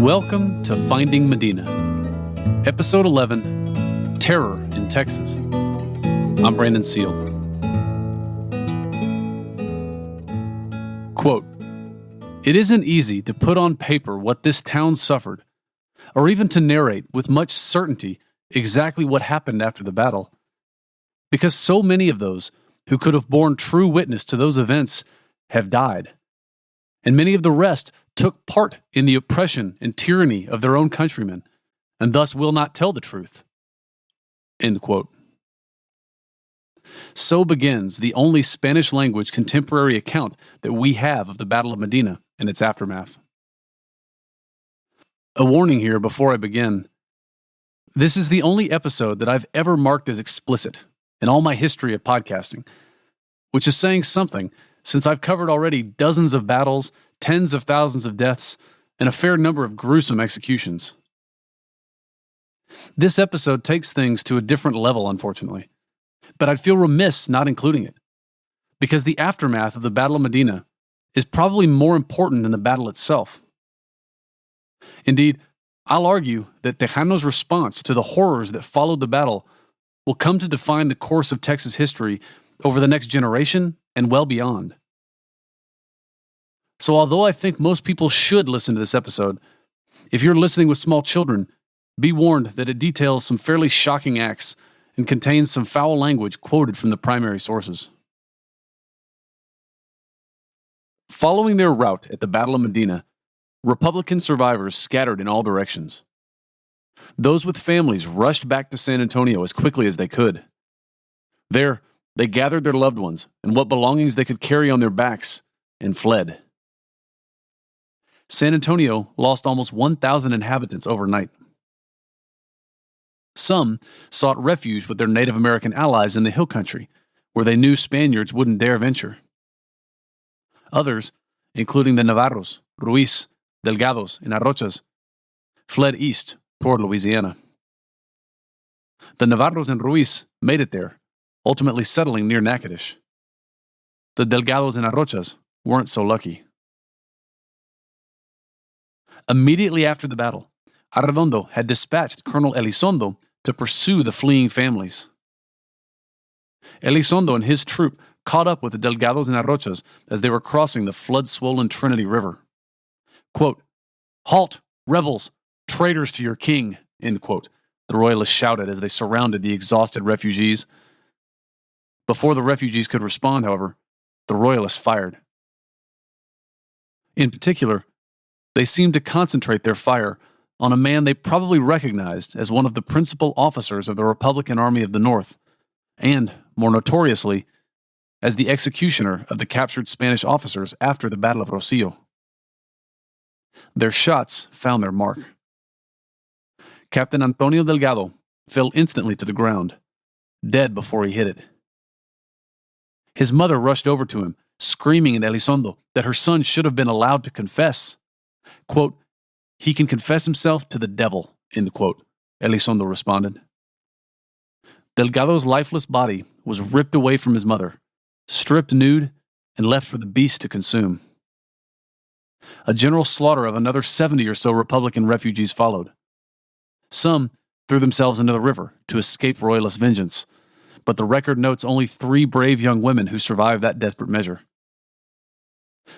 Welcome to Finding Medina, Episode 11, Terror in Texas. I'm Brandon Seale. Quote, "It isn't easy to put on paper what this town suffered, or even to narrate with much certainty exactly what happened after the battle, because so many of those who could have borne true witness to those events have died, and many of the rest took part in the oppression and tyranny of their own countrymen, and thus will not tell the truth." End quote. So begins the only Spanish-language contemporary account that we have of the Battle of Medina and its aftermath. A warning here before I begin. This is the only episode that I've ever marked as explicit in all my history of podcasting, which is saying something since I've covered already dozens of battles, tens of thousands of deaths, and a fair number of gruesome executions. This episode takes things to a different level, unfortunately, but I'd feel remiss not including it, because the aftermath of the Battle of Medina is probably more important than the battle itself. Indeed, I'll argue that Tejano's response to the horrors that followed the battle will come to define the course of Texas history over the next generation and well beyond. So although I think most people should listen to this episode, if you're listening with small children, be warned that it details some fairly shocking acts and contains some foul language quoted from the primary sources. Following their rout at the Battle of Medina, Republican survivors scattered in all directions. Those with families rushed back to San Antonio as quickly as they could. There, they gathered their loved ones and what belongings they could carry on their backs and fled. San Antonio lost almost 1,000 inhabitants overnight. Some sought refuge with their Native American allies in the hill country, where they knew Spaniards wouldn't dare venture. Others, including the Navarros, Ruiz, Delgados, and Arrochas, fled east toward Louisiana. The Navarros and Ruiz made it there, ultimately settling near Natchitoches. The Delgados and Arrochas weren't so lucky. Immediately after the battle, Arredondo had dispatched Colonel Elizondo to pursue the fleeing families. Elizondo and his troop caught up with the Delgados and Arrochas as they were crossing the flood-swollen Trinity River. Quote, "Halt, rebels, traitors to your king," end quote, the Royalists shouted as they surrounded the exhausted refugees. Before the refugees could respond, however, the Royalists fired. In particular, they seemed to concentrate their fire on a man they probably recognized as one of the principal officers of the Republican Army of the North, and, more notoriously, as the executioner of the captured Spanish officers after the Battle of Rocio. Their shots found their mark. Captain Antonio Delgado fell instantly to the ground, dead before he hit it. His mother rushed over to him, screaming at Elizondo that her son should have been allowed to confess. Quote, "He can confess himself to the devil," end quote, Elizondo responded. Delgado's lifeless body was ripped away from his mother, stripped nude, and left for the beast to consume. A general slaughter of another 70 or so Republican refugees followed. Some threw themselves into the river to escape Royalist vengeance, but the record notes only 3 brave young women who survived that desperate measure.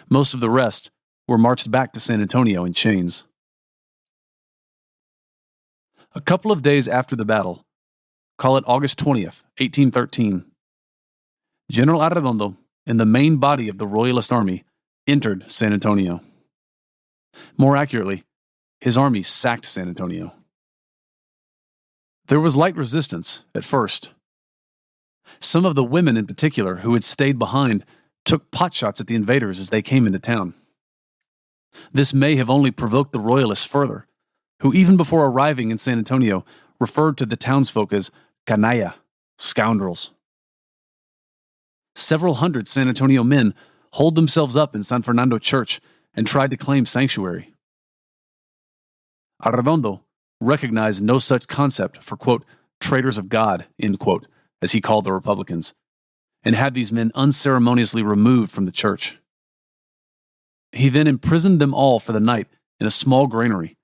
Most of the rest were marched back to San Antonio in chains. A couple of days after the battle, call it August 20th, 1813, General Arredondo and the main body of the Royalist army entered San Antonio. More accurately, his army sacked San Antonio. There was light resistance at first. Some of the women in particular who had stayed behind took potshots at the invaders as they came into town. This may have only provoked the Royalists further, who even before arriving in San Antonio referred to the townsfolk as canalla, scoundrels. Several hundred San Antonio men holed themselves up in San Fernando Church and tried to claim sanctuary. Arredondo recognized no such concept for, quote, traitors of God, end quote, as he called the Republicans, and had these men unceremoniously removed from the church. He then imprisoned them all for the night in a small granary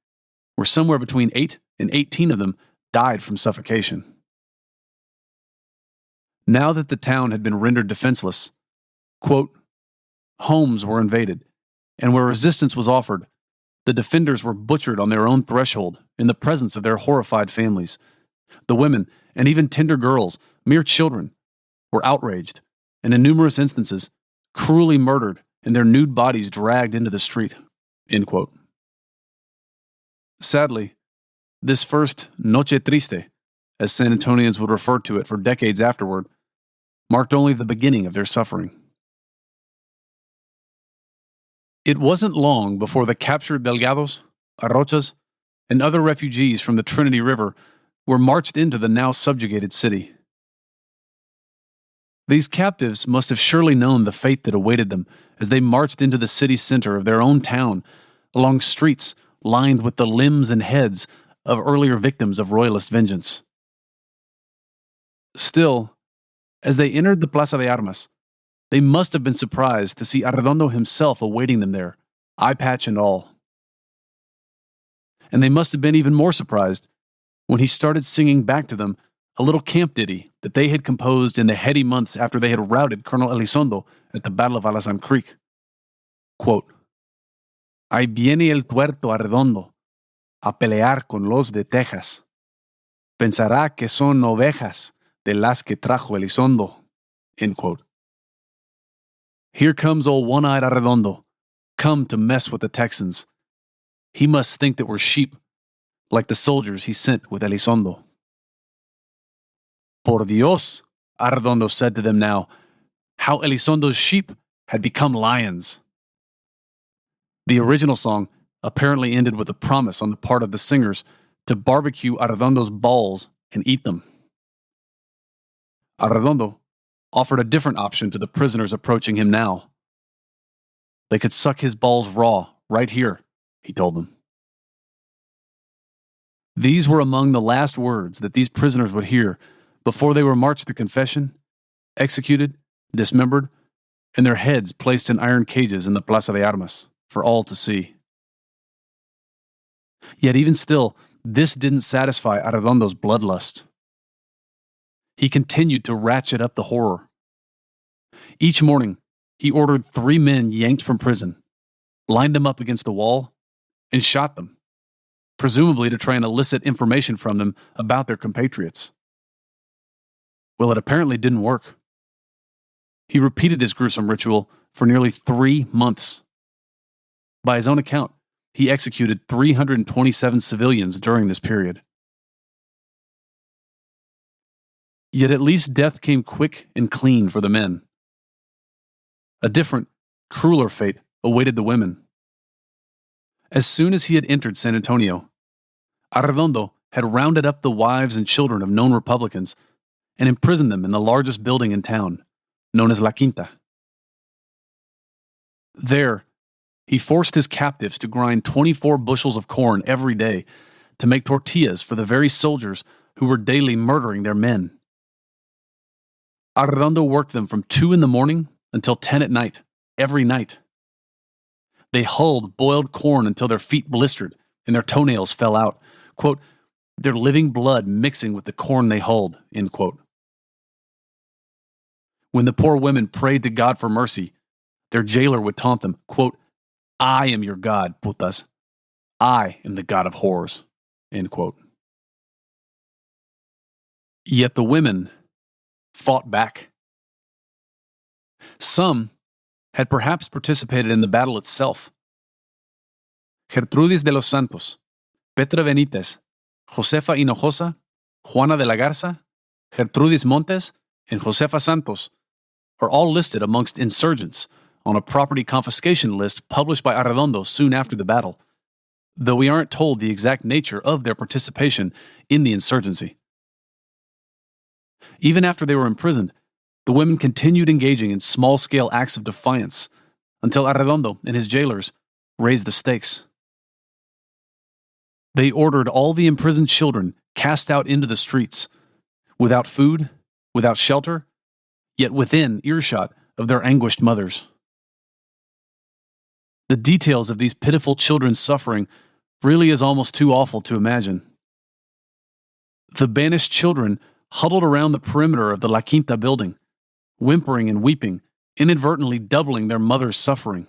where somewhere between 8 and 18 of them died from suffocation. Now that the town had been rendered defenseless, quote, homes were invaded, and where resistance was offered, the defenders were butchered on their own threshold in the presence of their horrified families. The women, and even tender girls, mere children, were outraged, and in numerous instances, cruelly murdered and their nude bodies dragged into the street. End quote. Sadly, this first Noche Triste, as San Antonians would refer to it for decades afterward, marked only the beginning of their suffering. It wasn't long before the captured Delgados, Arrochas, and other refugees from the Trinity River were marched into the now subjugated city. These captives must have surely known the fate that awaited them as they marched into the city center of their own town, along streets lined with the limbs and heads of earlier victims of Royalist vengeance. Still, as they entered the Plaza de Armas, they must have been surprised to see Arredondo himself awaiting them there, eye patch and all. And they must have been even more surprised when he started singing back to them a little camp ditty that they had composed in the heady months after they had routed Colonel Elizondo at the Battle of Alazan Creek. Quote, Ahí viene el tuerto Arredondo a pelear con los de Texas. Pensará que son ovejas de las que trajo Elizondo. End quote. Here comes old one-eyed Arredondo, come to mess with the Texans. He must think that we're sheep, like the soldiers he sent with Elizondo. Por Dios, Arredondo said to them now, how Elizondo's sheep had become lions. The original song apparently ended with a promise on the part of the singers to barbecue Arredondo's balls and eat them. Arredondo offered a different option to the prisoners approaching him now. They could suck his balls raw, right here, he told them. These were among the last words that these prisoners would hear before they were marched to confession, executed, dismembered, and their heads placed in iron cages in the Plaza de Armas for all to see. Yet even still, this didn't satisfy Arredondo's bloodlust. He continued to ratchet up the horror. Each morning, he ordered 3 men yanked from prison, lined them up against the wall, and shot them, presumably to try and elicit information from them about their compatriots. Well, it apparently didn't work. He repeated this gruesome ritual for nearly 3 months. By his own account, he executed 327 civilians during this period. Yet at least death came quick and clean for the men. A different, crueler fate awaited the women. As soon as he had entered San Antonio, Arredondo had rounded up the wives and children of known Republicans and imprisoned them in the largest building in town, known as La Quinta. There, he forced his captives to grind 24 bushels of corn every day to make tortillas for the very soldiers who were daily murdering their men. Arredondo worked them from 2 in the morning until 10 at night, every night. They hulled boiled corn until their feet blistered and their toenails fell out, quote, their living blood mixing with the corn they hulled, end quote. When the poor women prayed to God for mercy, their jailer would taunt them, quote, I am your God, putas. I am the God of whores, end quote. Yet the women fought back. Some had perhaps participated in the battle itself. Gertrudis de los Santos, Petra Benítez, Josefa Hinojosa, Juana de la Garza, Gertrudis Montes, and Josefa Santos are all listed amongst insurgents on a property confiscation list published by Arredondo soon after the battle, though we aren't told the exact nature of their participation in the insurgency. Even after they were imprisoned, the women continued engaging in small-scale acts of defiance until Arredondo and his jailers raised the stakes. They ordered all the imprisoned children cast out into the streets, without food, without shelter, yet within earshot of their anguished mothers. The details of these pitiful children's suffering really is almost too awful to imagine. The banished children huddled around the perimeter of the La Quinta building, whimpering and weeping, inadvertently doubling their mother's suffering.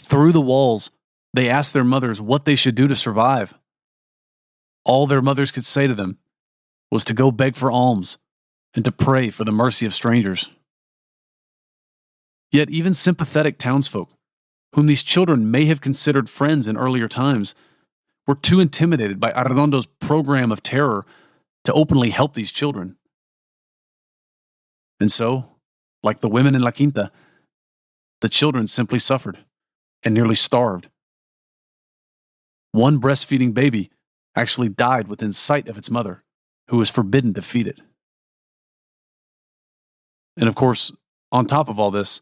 Through the walls, they asked their mothers what they should do to survive. All their mothers could say to them was to go beg for alms and to pray for the mercy of strangers. Yet even sympathetic townsfolk, whom these children may have considered friends in earlier times, were too intimidated by Arredondo's program of terror to openly help these children. And so, like the women in La Quinta, the children simply suffered and nearly starved. One breastfeeding baby actually died within sight of its mother, who was forbidden to feed it. And of course, on top of all this,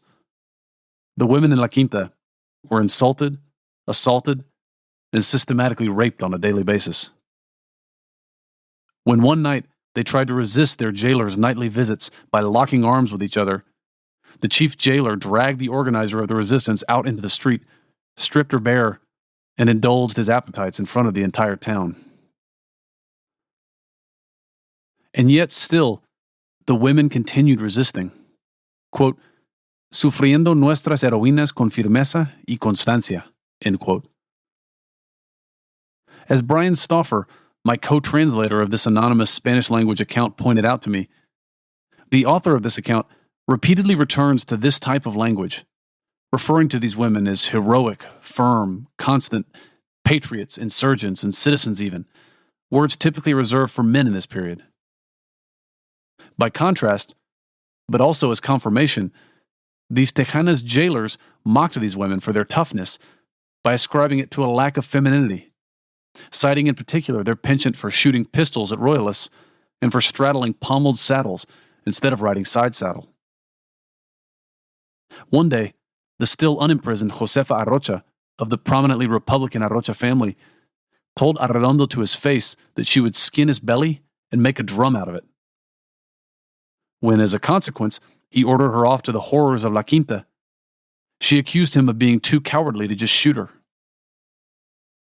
the women in La Quinta were insulted, assaulted, and systematically raped on a daily basis. When one night they tried to resist their jailer's nightly visits by locking arms with each other, the chief jailer dragged the organizer of the resistance out into the street, stripped her bare, and indulged his appetites in front of the entire town. And yet still, the women continued resisting. Quote, sufriendo nuestras heroínas con firmeza y constancia, end quote. As Brian Stauffer, my co-translator of this anonymous Spanish-language account, pointed out to me, the author of this account repeatedly returns to this type of language, referring to these women as heroic, firm, constant, patriots, insurgents, and citizens even, words typically reserved for men in this period. By contrast, but also as confirmation, these Tejana's jailers mocked these women for their toughness by ascribing it to a lack of femininity, citing in particular their penchant for shooting pistols at Royalists and for straddling pommeled saddles instead of riding side saddle. One day, the still unimprisoned Josefa Arrocha of the prominently Republican Arrocha family told Arredondo to his face that she would skin his belly and make a drum out of it. When, as a consequence, he ordered her off to the horrors of La Quinta, she accused him of being too cowardly to just shoot her.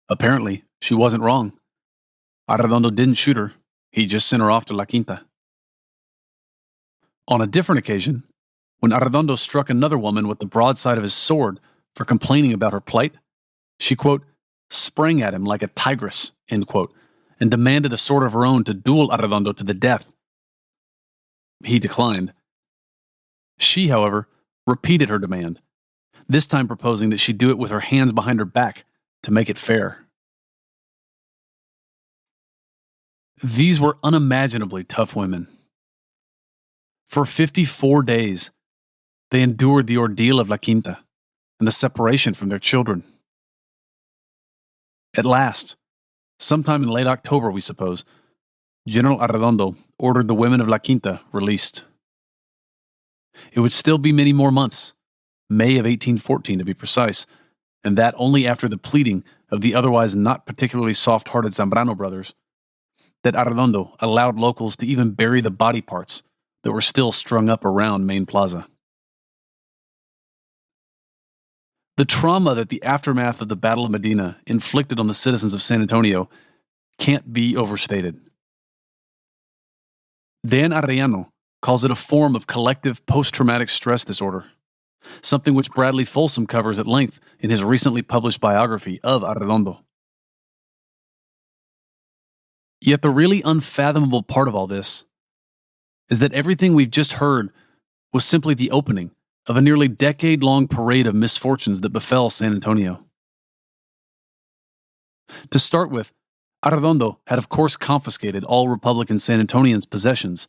Apparently, she wasn't wrong. Arredondo didn't shoot her, he just sent her off to La Quinta. On a different occasion, when Arredondo struck another woman with the broadside of his sword for complaining about her plight, she, quote, sprang at him like a tigress, end quote, and demanded a sword of her own to duel Arredondo to the death. He declined. She, however, repeated her demand, this time proposing that she do it with her hands behind her back to make it fair. These were unimaginably tough women. For 54 days, they endured the ordeal of La Quinta and the separation from their children. At last, sometime in late October, we suppose, General Arredondo ordered the women of La Quinta released. It would still be many more months, May of 1814 to be precise, and that only after the pleading of the otherwise not particularly soft-hearted Zambrano brothers, that Arredondo allowed locals to even bury the body parts that were still strung up around Main Plaza. The trauma that the aftermath of the Battle of Medina inflicted on the citizens of San Antonio can't be overstated. Dan Arellano calls it a form of collective post-traumatic stress disorder, something which Bradley Folsom covers at length in his recently published biography of Arredondo. Yet the really unfathomable part of all this is that everything we've just heard was simply the opening of a nearly decade-long parade of misfortunes that befell San Antonio. To start with, Arredondo had of course confiscated all Republican San Antonians' possessions,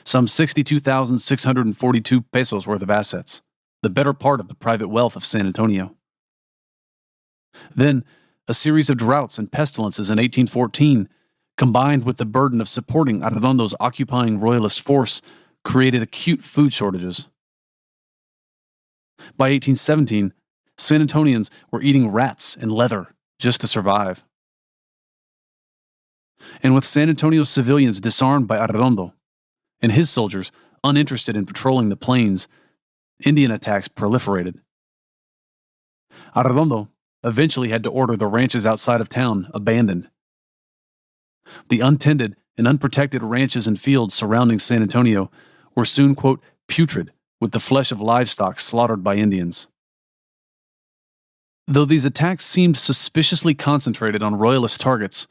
some 62,642 pesos worth of assets, the better part of the private wealth of San Antonio. Then, a series of droughts and pestilences in 1814, combined with the burden of supporting Arredondo's occupying Royalist force, created acute food shortages. By 1817, San Antonians were eating rats and leather just to survive. And with San Antonio's civilians disarmed by Arredondo, and his soldiers uninterested in patrolling the plains, Indian attacks proliferated. Arredondo, eventually had to order the ranches outside of town abandoned. The untended and unprotected ranches and fields surrounding San Antonio were soon, quote, putrid with the flesh of livestock slaughtered by Indians. Though these attacks seemed suspiciously concentrated on Royalist targets,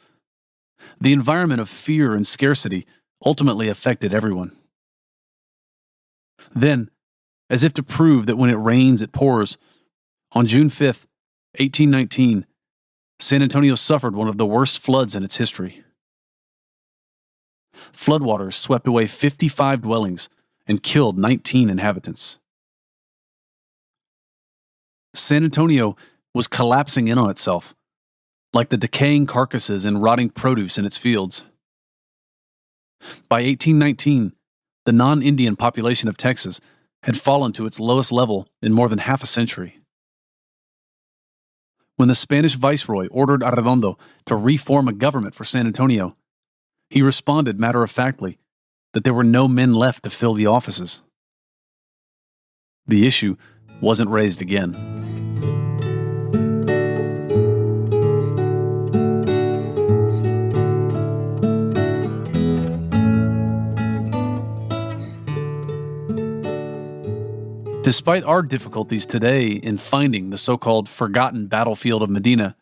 the environment of fear and scarcity ultimately affected everyone. Then, as if to prove that when it rains, it pours, on June 5th, 1819, San Antonio suffered one of the worst floods in its history. Floodwaters swept away 55 dwellings and killed 19 inhabitants. San Antonio was collapsing in on itself, like the decaying carcasses and rotting produce in its fields. By 1819, the non-Indian population of Texas had fallen to its lowest level in more than half a century. When the Spanish viceroy ordered Arredondo to reform a government for San Antonio, he responded matter-of-factly that there were no men left to fill the offices. The issue wasn't raised again. Despite our difficulties today in finding the so-called forgotten battlefield of Medina,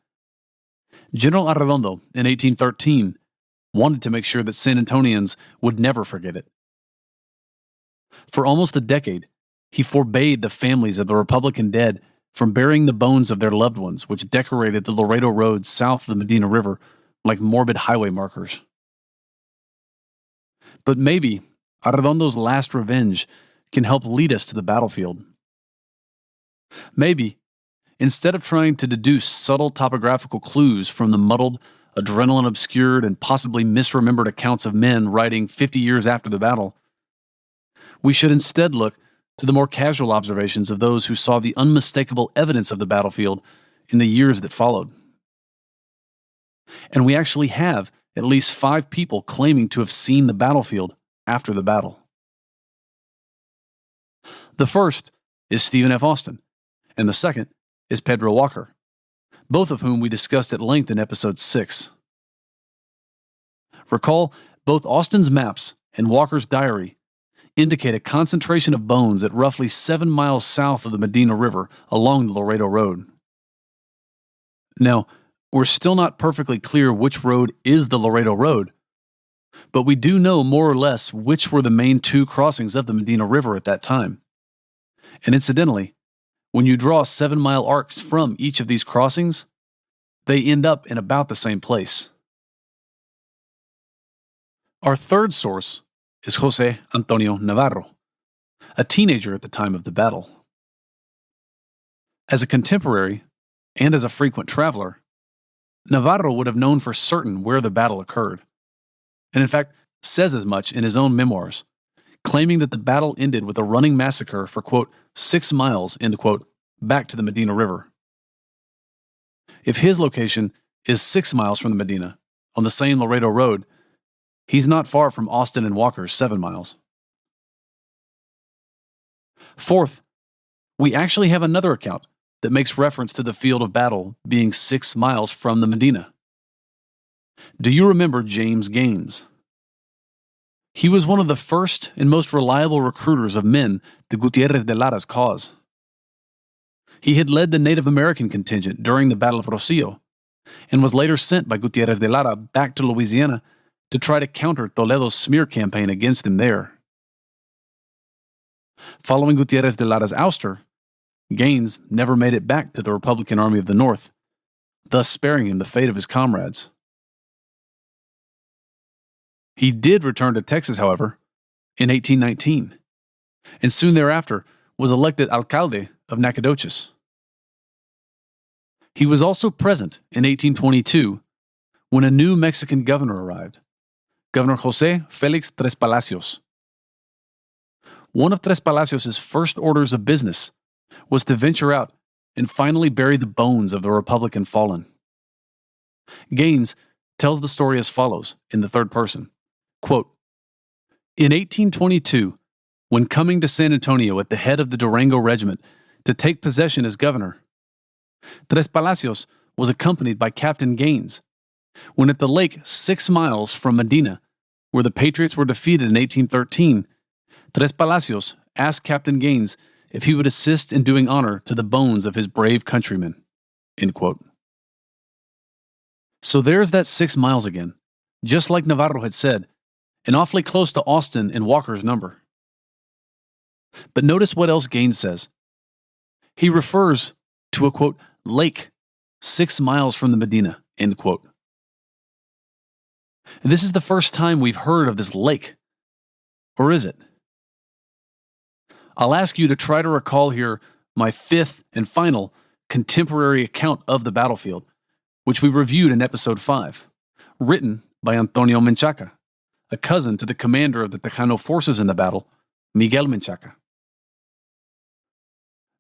General Arredondo in 1813 wanted to make sure that San Antonians would never forget it. For almost a decade, he forbade the families of the Republican dead from burying the bones of their loved ones, which decorated the Laredo roads south of the Medina River like morbid highway markers. But maybe Arredondo's last revenge can help lead us to the battlefield. Maybe, instead of trying to deduce subtle topographical clues from the muddled, adrenaline-obscured, and possibly misremembered accounts of men writing 50 years after the battle, we should instead look to the more casual observations of those who saw the unmistakable evidence of the battlefield in the years that followed. And we actually have at least 5 people claiming to have seen the battlefield after the battle. The first is Stephen F. Austin, and the second is Pedro Walker, both of whom we discussed at length in episode 6. Recall, both Austin's maps and Walker's diary indicate a concentration of bones at roughly 7 miles south of the Medina River along the Laredo Road. Now, we're still not perfectly clear which road is the Laredo Road, but we do know more or less which were the main 2 crossings of the Medina River at that time. And incidentally, when you draw 7-mile arcs from each of these crossings, they end up in about the same place. Our third source is José Antonio Navarro, a teenager at the time of the battle. As a contemporary and as a frequent traveler, Navarro would have known for certain where the battle occurred, and in fact says as much in his own memoirs, claiming that the battle ended with a running massacre for, quote, 6 miles, end quote, back to the Medina River. If his location is 6 miles from the Medina, on the same Laredo Road, he's not far from Austin and Walker's 7 miles. Fourth, we actually have another account that makes reference to the field of battle being 6 miles from the Medina. Do you remember James Gaines? He was one of the first and most reliable recruiters of men to Gutierrez de Lara's cause. He had led the Native American contingent during the Battle of Rocio, and was later sent by Gutierrez de Lara back to Louisiana to try to counter Toledo's smear campaign against him there. Following Gutierrez de Lara's ouster, Gaines never made it back to the Republican Army of the North, thus sparing him the fate of his comrades. He did return to Texas, however, in 1819, and soon thereafter was elected alcalde of Nacogdoches. He was also present in 1822 when a new Mexican governor arrived, Governor José Félix Tres Palacios. One of Tres Palacios' first orders of business was to venture out and finally bury the bones of the Republican fallen. Gaines tells the story as follows in the third person. Quote, in 1822, when coming to San Antonio at the head of the Durango Regiment to take possession as governor, Tres Palacios was accompanied by Captain Gaines. When at the lake 6 miles from Medina, where the Patriots were defeated in 1813, Tres Palacios asked Captain Gaines if he would assist in doing honor to the bones of his brave countrymen. End quote. So there's that 6 miles again, just like Navarro had said, and awfully close to Austin and Walker's number. But notice what else Gaines says. He refers to a, quote, lake 6 miles from the Medina, end quote. And this is the first time we've heard of this lake. Or is it? I'll ask you to try to recall here my fifth and final contemporary account of the battlefield, which we reviewed in episode 5, written by Antonio Menchaca, a cousin to the commander of the Tejano forces in the battle, Miguel Menchaca.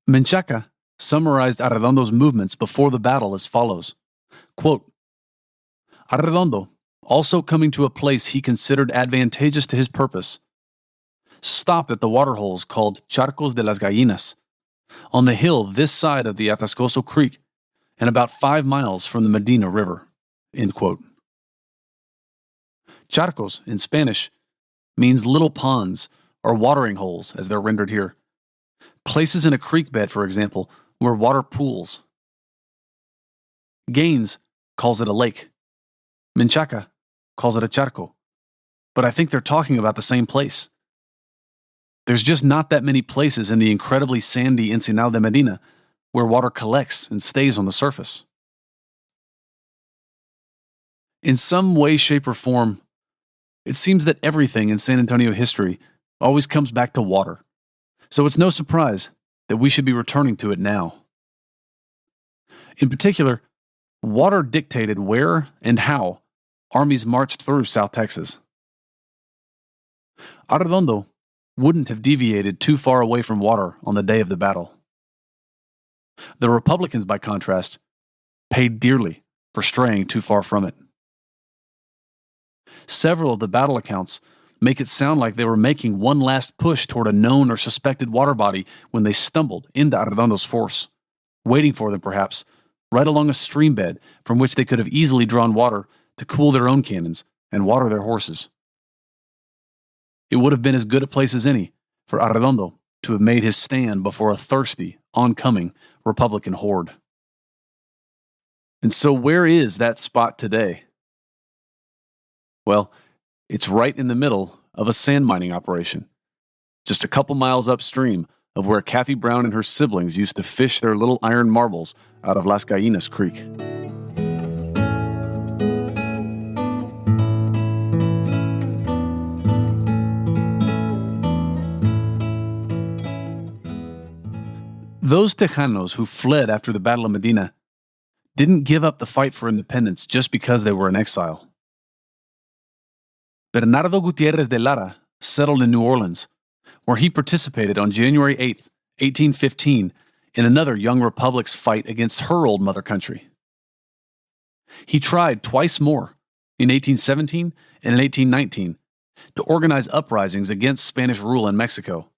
Menchaca summarized Arredondo's movements before the battle as follows, quote, Arredondo, also coming to a place he considered advantageous to his purpose, stopped at the waterholes called Charcos de las Gallinas, on the hill this side of the Atascoso Creek and about 5 miles from the Medina River, end quote. Charcos, in Spanish, means little ponds or watering holes, as they're rendered here. Places in a creek bed, for example, where water pools. Gaines calls it a lake. Menchaca calls it a charco, but I think they're talking about the same place. There's just not that many places in the incredibly sandy Encinal de Medina where water collects and stays on the surface. In some way, shape, or form, it seems that everything in San Antonio history always comes back to water, so it's no surprise that we should be returning to it now. In particular, water dictated where and how armies marched through South Texas. Arredondo wouldn't have deviated too far away from water on the day of the battle. The Republicans, by contrast, paid dearly for straying too far from it. Several of the battle accounts make it sound like they were making one last push toward a known or suspected water body when they stumbled into Arredondo's force, waiting for them perhaps right along a stream bed from which they could have easily drawn water to cool their own cannons and water their horses. It would have been as good a place as any for Arredondo to have made his stand before a thirsty, oncoming Republican horde. And so where is that spot today? Well, it's right in the middle of a sand mining operation, just a couple miles upstream of where Kathy Brown and her siblings used to fish their little iron marbles out of Las Gallinas Creek. Those Tejanos who fled after the Battle of Medina didn't give up the fight for independence just because they were in exile. Bernardo Gutierrez de Lara settled in New Orleans, where he participated on January 8, 1815, in another Young Republic's fight against her old mother country. He tried twice more, in 1817 and in 1819, to organize uprisings against Spanish rule in Mexico,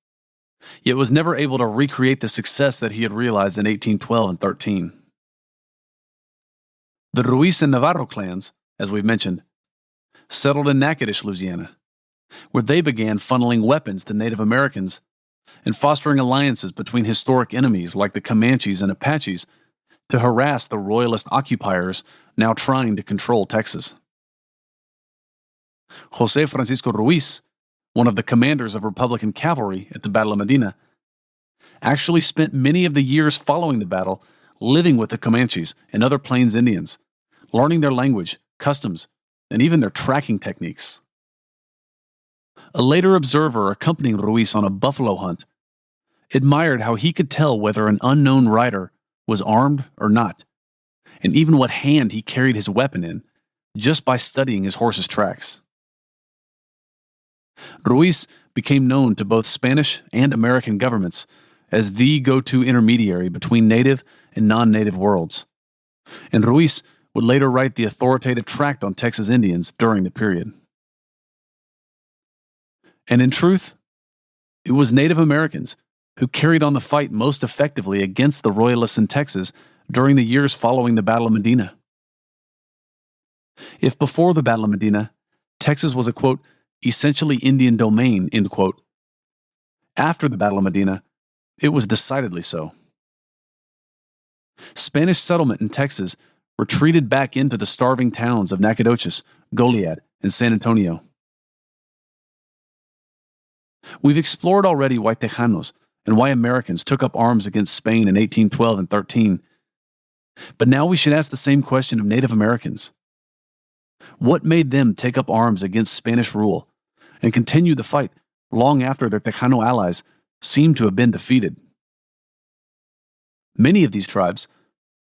yet was never able to recreate the success that he had realized in 1812 and 13. The Ruiz and Navarro clans, as we've mentioned, settled in Natchitoches, Louisiana, where they began funneling weapons to Native Americans and fostering alliances between historic enemies like the Comanches and Apaches to harass the Royalist occupiers now trying to control Texas. José Francisco Ruiz, one of the commanders of Republican cavalry at the Battle of Medina, actually spent many of the years following the battle living with the Comanches and other Plains Indians, learning their language, customs, and even their tracking techniques. A later observer accompanying Ruiz on a buffalo hunt admired how he could tell whether an unknown rider was armed or not, and even what hand he carried his weapon in, just by studying his horse's tracks. Ruiz became known to both Spanish and American governments as the go-to intermediary between native and non-native worlds, and Ruiz would later write the authoritative tract on Texas Indians during the period. And in truth, it was Native Americans who carried on the fight most effectively against the Royalists in Texas during the years following the Battle of Medina. If before the Battle of Medina, Texas was a, quote, essentially Indian domain, end quote, after the Battle of Medina, it was decidedly so. Spanish settlement in Texas retreated back into the starving towns of Nacogdoches, Goliad, and San Antonio. We've explored already why Tejanos and why Americans took up arms against Spain in 1812 and 13. But now we should ask the same question of Native Americans. What made them take up arms against Spanish rule and continue the fight long after their Tejano allies seemed to have been defeated? Many of these tribes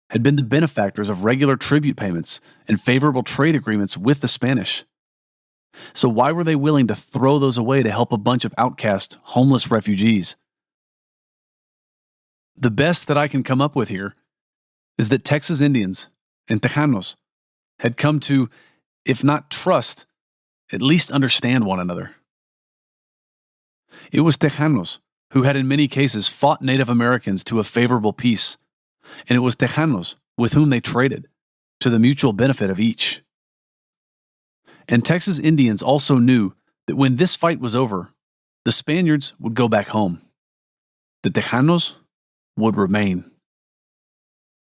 had been the benefactors of regular tribute payments and favorable trade agreements with the Spanish. So why were they willing to throw those away to help a bunch of outcast, homeless refugees? The best that I can come up with here is that Texas Indians and Tejanos had come to, if not trust, at least understand one another. It was Tejanos who had in many cases fought Native Americans to a favorable peace, and it was Tejanos with whom they traded, to the mutual benefit of each. And Texas Indians also knew that when this fight was over, the Spaniards would go back home. The Tejanos would remain.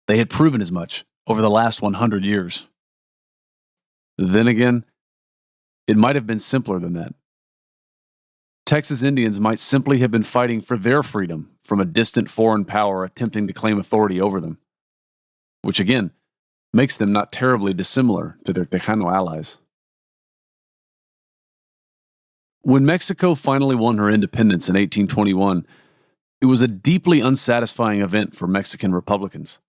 They had proven as much over the last 100 years. Then again, it might have been simpler than that. Texas Indians might simply have been fighting for their freedom from a distant foreign power attempting to claim authority over them, which again makes them not terribly dissimilar to their Tejano allies. When Mexico finally won her independence in 1821, it was a deeply unsatisfying event for Mexican Republicans.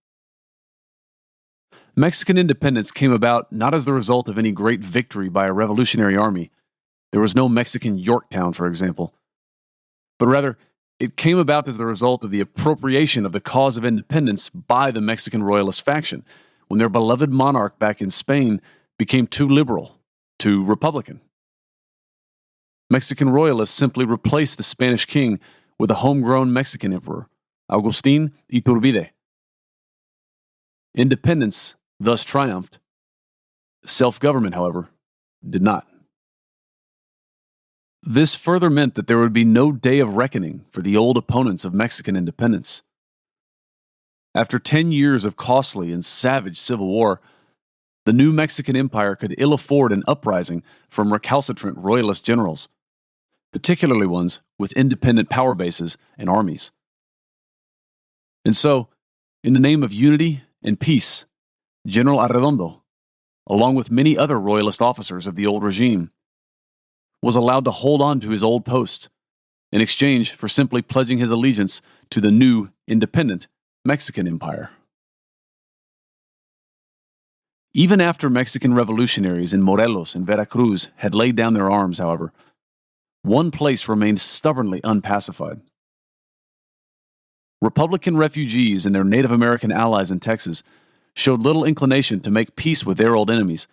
Mexican independence came about not as the result of any great victory by a revolutionary army. There was no Mexican Yorktown, for example. But rather, it came about as the result of the appropriation of the cause of independence by the Mexican Royalist faction, when their beloved monarch back in Spain became too liberal, too Republican. Mexican Royalists simply replaced the Spanish king with a homegrown Mexican emperor, Agustín Iturbide. Independence thus triumphed. Self-government, however, did not. This further meant that there would be no day of reckoning for the old opponents of Mexican independence. After 10 years of costly and savage civil war, the new Mexican empire could ill afford an uprising from recalcitrant Royalist generals, particularly ones with independent power bases and armies. And so, in the name of unity and peace, General Arredondo, along with many other Royalist officers of the old regime, was allowed to hold on to his old post in exchange for simply pledging his allegiance to the new, independent Mexican empire. Even after Mexican revolutionaries in Morelos and Veracruz had laid down their arms, however, one place remained stubbornly unpacified. Republican refugees and their Native American allies in Texas showed little inclination to make peace with their old enemies,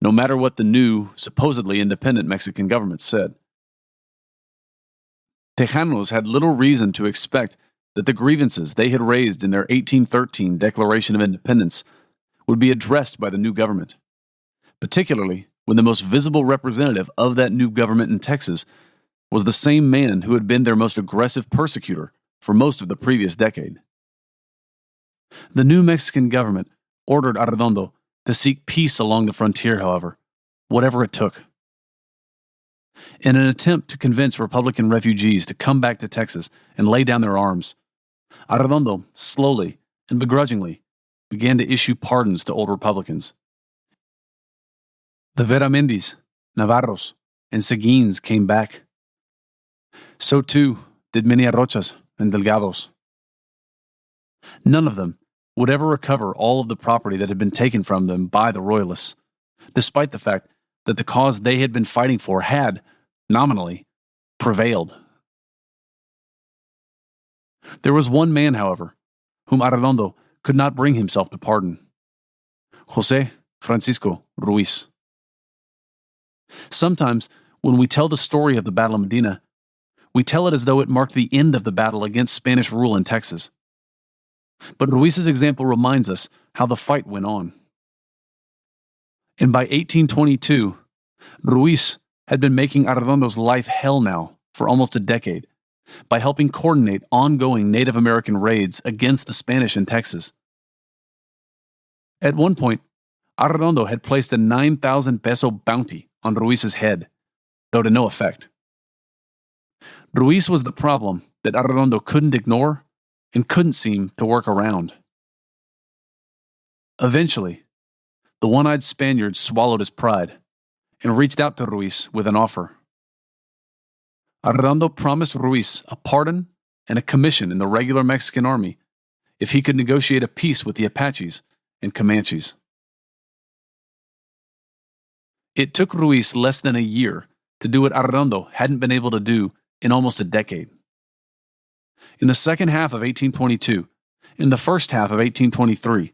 no matter what the new, supposedly independent Mexican government said. Tejanos had little reason to expect that the grievances they had raised in their 1813 Declaration of Independence would be addressed by the new government, particularly when the most visible representative of that new government in Texas was the same man who had been their most aggressive persecutor for most of the previous decade. The new Mexican government ordered Arredondo to seek peace along the frontier, however, whatever it took. In an attempt to convince Republican refugees to come back to Texas and lay down their arms, Arredondo slowly and begrudgingly began to issue pardons to old Republicans. The Veramendis, Navarros, and Seguins came back. So too did many Arrochas and Delgados. None of them would ever recover all of the property that had been taken from them by the Royalists, despite the fact that the cause they had been fighting for had, nominally, prevailed. There was one man, however, whom Arredondo could not bring himself to pardon: José Francisco Ruiz. Sometimes, when we tell the story of the Battle of Medina, we tell it as though it marked the end of the battle against Spanish rule in Texas. But Ruiz's example reminds us how the fight went on. And by 1822, Ruiz had been making Arredondo's life hell now for almost a decade by helping coordinate ongoing Native American raids against the Spanish in Texas. At one point, Arredondo had placed a 9,000 peso bounty on Ruiz's head, though to no effect. Ruiz was the problem that Arredondo couldn't ignore and couldn't seem to work around. Eventually, the one-eyed Spaniard swallowed his pride and reached out to Ruiz with an offer. Arredondo promised Ruiz a pardon and a commission in the regular Mexican army if he could negotiate a peace with the Apaches and Comanches. It took Ruiz less than a year to do what Arredondo hadn't been able to do in almost a decade. In the second half of 1822, in the first half of 1823,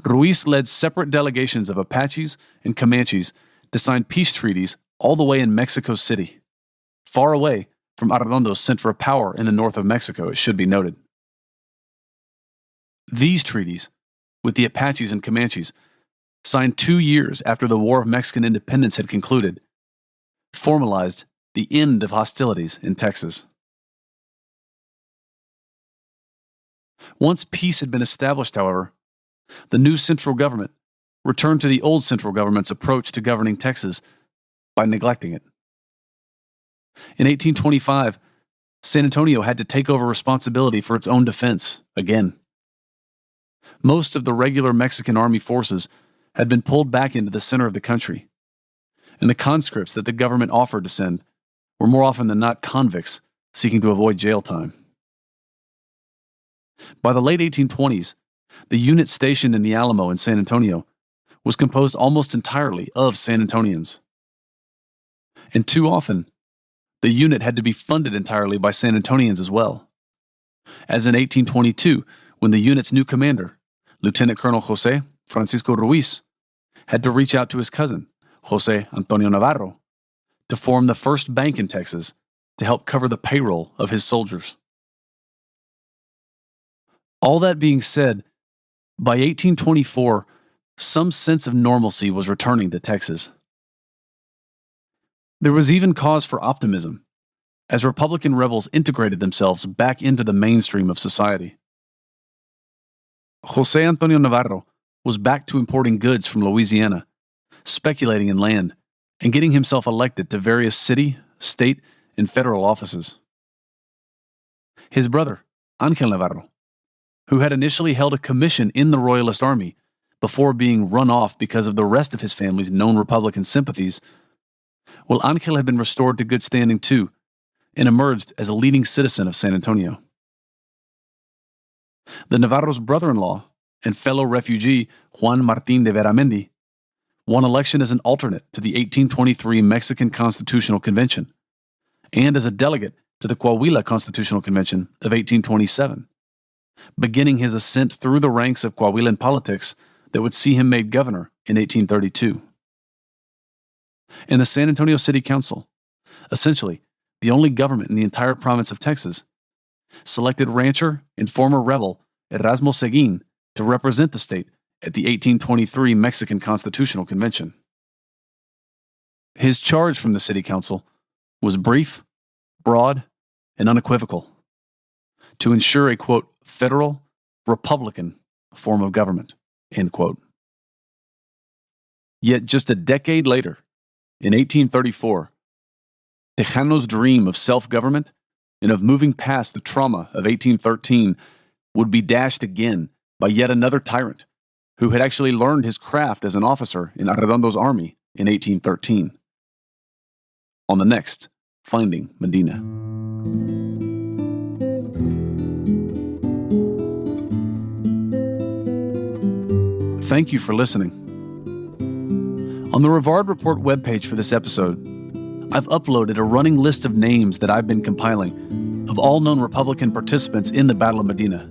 Ruiz led separate delegations of Apaches and Comanches to sign peace treaties all the way in Mexico City, far away from Arredondo's center of power in the north of Mexico, it should be noted. These treaties, with the Apaches and Comanches, signed 2 years after the War of Mexican Independence had concluded, formalized the end of hostilities in Texas. Once peace had been established, however, the new central government returned to the old central government's approach to governing Texas by neglecting it. In 1825, San Antonio had to take over responsibility for its own defense again. Most of the regular Mexican army forces had been pulled back into the center of the country, and the conscripts that the government offered to send were more often than not convicts seeking to avoid jail time. By the late 1820s, the unit stationed in the Alamo in San Antonio was composed almost entirely of San Antonians. And too often, the unit had to be funded entirely by San Antonians as well. As in 1822, when the unit's new commander, Lieutenant Colonel José Francisco Ruiz, had to reach out to his cousin, José Antonio Navarro, to form the first bank in Texas to help cover the payroll of his soldiers. All that being said, by 1824, some sense of normalcy was returning to Texas. There was even cause for optimism, as Republican rebels integrated themselves back into the mainstream of society. José Antonio Navarro was back to importing goods from Louisiana, speculating in land, and getting himself elected to various city, state, and federal offices. His brother, Ángel Navarro, who had initially held a commission in the Royalist army before being run off because of the rest of his family's known Republican sympathies, well, Ángel had been restored to good standing too, and emerged as a leading citizen of San Antonio. The Navarro's brother-in-law and fellow refugee Juan Martín de Veramendi won election as an alternate to the 1823 Mexican Constitutional Convention and as a delegate to the Coahuila Constitutional Convention of 1827, beginning his ascent through the ranks of Coahuilan politics that would see him made governor in 1832. And the San Antonio City Council, essentially the only government in the entire province of Texas, selected rancher and former rebel Erasmo Seguin to represent the state at the 1823 Mexican Constitutional Convention. His charge from the city council was brief, broad, and unequivocal: to ensure a, quote, federal, republican form of government, end quote. Yet just a decade later, in 1834, Tejano's dream of self-government and of moving past the trauma of 1813 would be dashed again by yet another tyrant who had actually learned his craft as an officer in Arredondo's army in 1813. On the next Finding Medina. Thank you for listening. On the Rivard Report webpage for this episode, I've uploaded a running list of names that I've been compiling of all known Republican participants in the Battle of Medina.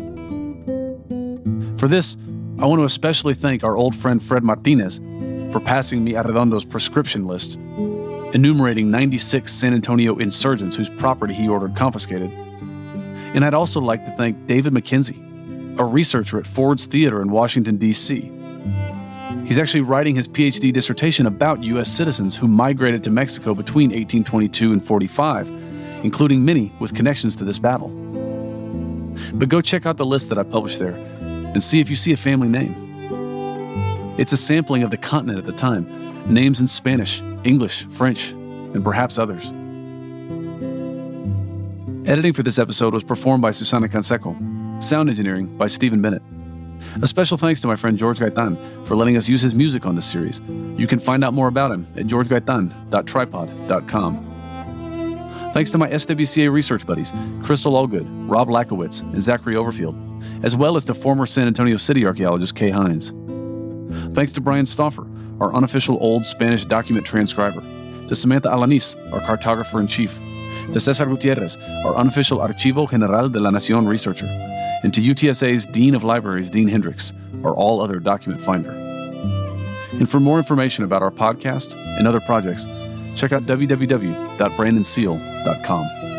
For this, I want to especially thank our old friend Fred Martinez for passing me Arredondo's prescription list, enumerating 96 San Antonio insurgents whose property he ordered confiscated. And I'd also like to thank David McKenzie, a researcher at Ford's Theater in Washington, D.C. He's actually writing his PhD dissertation about U.S. citizens who migrated to Mexico between 1822 and 45, including many with connections to this battle. But go check out the list that I published there and see if you see a family name. It's a sampling of the continent at the time, names in Spanish, English, French, and perhaps others. Editing for this episode was performed by Susana Canseco. Sound engineering by Stephen Bennett. A special thanks to my friend George Gaitan for letting us use his music on this series. You can find out more about him at georgegaitan.tripod.com. Thanks to my SWCA research buddies, Crystal Allgood, Rob Lakowitz, and Zachary Overfield, as well as to former San Antonio City archaeologist Kay Hines. Thanks to Brian Stauffer, our unofficial Old Spanish document transcriber, to Samantha Alanis, our cartographer-in-chief, to Cesar Gutierrez, our unofficial Archivo General de la Nación researcher, and to UTSA's Dean of Libraries, Dean Hendricks, our all-other document finder. And for more information about our podcast and other projects, check out www.brandonseale.com.